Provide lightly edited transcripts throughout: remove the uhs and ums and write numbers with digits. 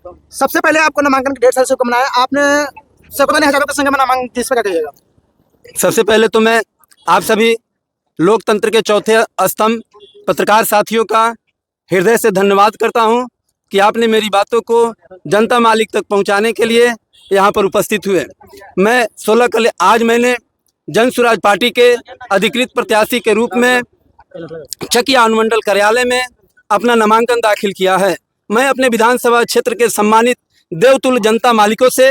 सबसे पहले आपको नामांकन की डेट साल से बनाया आपने, सैकड़ों ने हजारों की संख्या में नामांकन किस पर क्या कहिएगा? सबसे पहले तो मैं आप सभी लोकतंत्र के चौथे स्तंभ पत्रकार साथियों का हृदय से धन्यवाद करता हूं कि आपने मेरी बातों को जनता मालिक तक पहुंचाने के लिए यहां पर उपस्थित हुए। मैं आज मैंने जन सुराज पार्टी के अधिकृत प्रत्याशी के रूप में चकिया अनुमंडल कार्यालय में अपना नामांकन दाखिल किया है। मैं अपने विधानसभा क्षेत्र के सम्मानित देवतुल्य जनता मालिकों से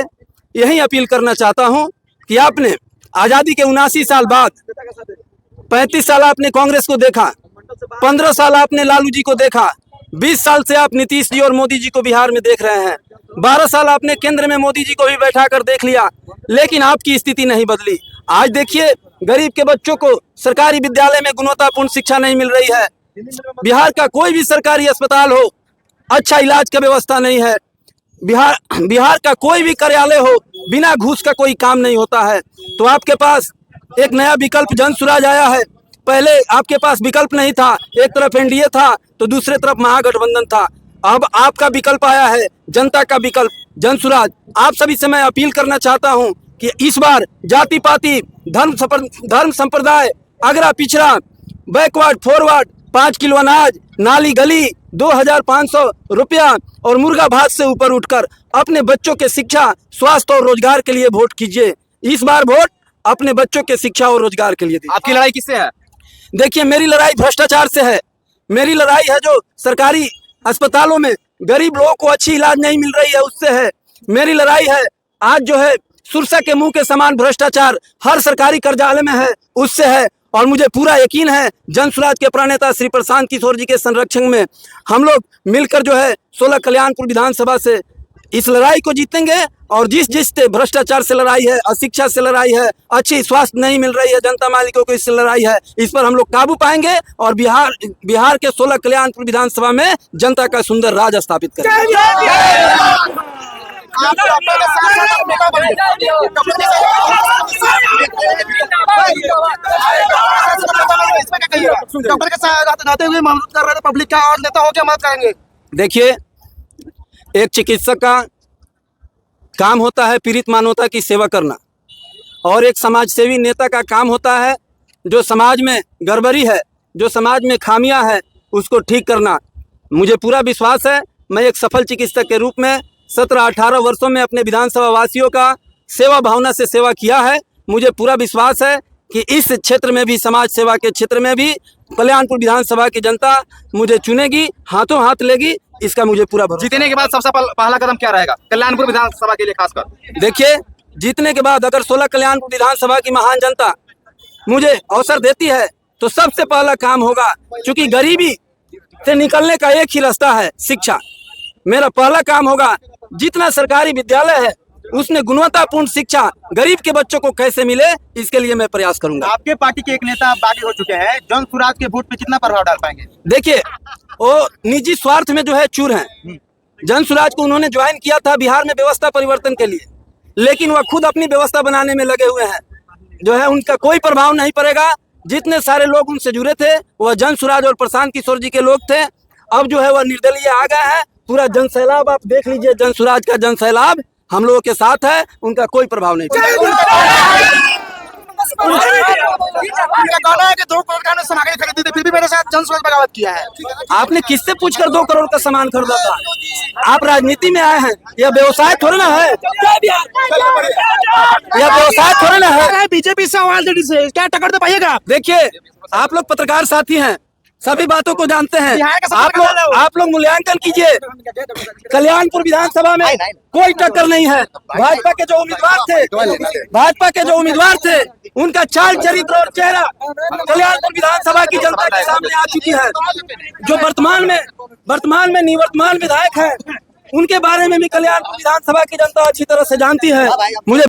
यही अपील करना चाहता हूं कि आपने आज़ादी के 79 साल बाद 35 साल आपने कांग्रेस को देखा, 15 साल आपने लालू जी को देखा, 20 साल से आप नीतीश जी और मोदी जी को बिहार में देख रहे हैं, 12 साल आपने केंद्र में मोदी जी को भी बैठा कर देख लिया, लेकिन आपकी स्थिति नहीं बदली। आज देखिए गरीब के बच्चों को सरकारी विद्यालय में गुणवत्तापूर्ण शिक्षा नहीं मिल रही है। बिहार का कोई भी सरकारी अस्पताल हो, अच्छा इलाज का व्यवस्था नहीं है। बिहार का कोई भी कार्यालय हो, बिना घूस का कोई काम नहीं होता है। तो आपके पास एक नया विकल्प जन सुराज आया है। पहले आपके पास विकल्प नहीं था, एक तरफ एनडीए था तो दूसरे तरफ महागठबंधन था। अब आपका विकल्प आया है, जनता का विकल्प जन सुराज। आप सभी से मैं अपील करना चाहता हूं कि इस बार जाति पाति धर्म संप्रदाय, अगड़ा पिछड़ा, बैकवर्ड फॉरवर्ड, 5 किलो अनाज, नाली गली, 2500 रुपया और मुर्गा भात से ऊपर उठकर अपने बच्चों के शिक्षा, स्वास्थ्य और रोजगार के लिए वोट कीजिए। इस बार वोट अपने बच्चों के शिक्षा और रोजगार के लिए दीजिए। आपकी लड़ाई किससे है? देखिए मेरी लड़ाई भ्रष्टाचार से है। मेरी लड़ाई है जो सरकारी अस्पतालों में गरीब लोगों को अच्छी इलाज नहीं मिल रही है, उससे है। मेरी लड़ाई है आज जो है सुरसा के मुंह के समान भ्रष्टाचार हर सरकारी कार्यालय में है, उससे है। और मुझे पूरा यकीन है जन सुराज के प्रणेता श्री प्रशांत किशोर जी के संरक्षण में हम लोग मिलकर जो है 16 कल्याणपुर विधानसभा से इस लड़ाई को जीतेंगे। और जिस भ्रष्टाचार से लड़ाई है, अशिक्षा से लड़ाई है, अच्छी स्वास्थ्य नहीं मिल रही है जनता मालिकों को, इससे लड़ाई है। इस पर हम लोग काबू पाएंगे और बिहार के 16 कल्याणपुर विधानसभा में जनता का सुंदर राज स्थापित करेंगे। डॉक्टर के साथ रहते हुए मदद कर रहे थे पब्लिक का, और नेता होकर मदद करेंगे। देखिए एक चिकित्सक का काम होता है पीड़ित मानवता की सेवा करना, और एक समाज सेवी नेता का काम होता है जो समाज में गड़बड़ी है, जो समाज में खामियां है, उसको ठीक करना। मुझे पूरा विश्वास है मैं एक सफल चिकित्सक के रूप में 17-18 वर्षों में अपने विधानसभा वासियों का सेवा भावना से सेवा किया है। मुझे पूरा विश्वास है कि इस क्षेत्र में भी, समाज सेवा के क्षेत्र में भी कल्याणपुर विधानसभा की जनता मुझे चुनेगी, हाथों हाथ लेगी, इसका मुझे पूरा भरोसा। जीतने के बाद सबसे पहला कदम क्या रहेगा कल्याणपुर विधानसभा के लिए खासकर? देखिए जीतने के बाद अगर 16 कल्याणपुर विधानसभा की महान जनता मुझे अवसर देती है तो सबसे पहला काम होगा, क्योंकि गरीबी से निकलने का एक ही रास्ता है शिक्षा। मेरा पहला काम होगा जितना सरकारी विद्यालय है उसमें गुणवत्तापूर्ण शिक्षा गरीब के बच्चों को कैसे मिले, इसके लिए मैं प्रयास करूंगा। आपके पार्टी के एक नेता बागी हो चुके हैं, जन सुराज के वोट पे कितना प्रभाव डाल पाएंगे? देखिए वो निजी स्वार्थ में जो है चूर हैं। जन सुराज को उन्होंने ज्वाइन किया था बिहार में व्यवस्था परिवर्तन के लिए, लेकिन वह खुद अपनी व्यवस्था बनाने में लगे हुए हैं। जो है उनका कोई प्रभाव नहीं पड़ेगा। जितने सारे लोग उनसे जुड़े थे वह जन सुराज और प्रशांत किशोर जी के लोग थे। अब जो है वह निर्दलीय आ गए हैं। पूरा जन सैलाब आप देख लीजिए, जन सुराज का जन सैलाब हम लोगों के साथ है, उनका कोई प्रभाव नहीं पड़ेगा। उनका कहना है कि 2 करोड़ का सामान खरीदी थी, फिर भी मेरे साथ जन सुराज बगावत किया है। आपने किससे पूछकर 2 करोड़ का सामान खरीदा था? आप राजनीति में आए हैं, यह व्यवसाय थोड़ा ना है, यह व्यवसाय थोड़ा ना है। बीजेपी से ऑलरेडी से क्या टक्कर दे पाइएगा? देखिए आप लोग पत्रकार साथी हैं, सभी बातों को जानते हैं। आप लोग मूल्यांकन कीजिए। कल्याणपुर विधानसभा में कोई टक्कर नहीं है। भाजपा के जो उम्मीदवार थे उनका चाल चरित्र और चेहरा कल्याणपुर विधानसभा की जनता के सामने आ चुकी है। जो वर्तमान में निवर्तमान विधायक हैं, उनके बारे में भी कल्याणपुर विधानसभा की जनता अच्छी तरह से जानती है। मुझे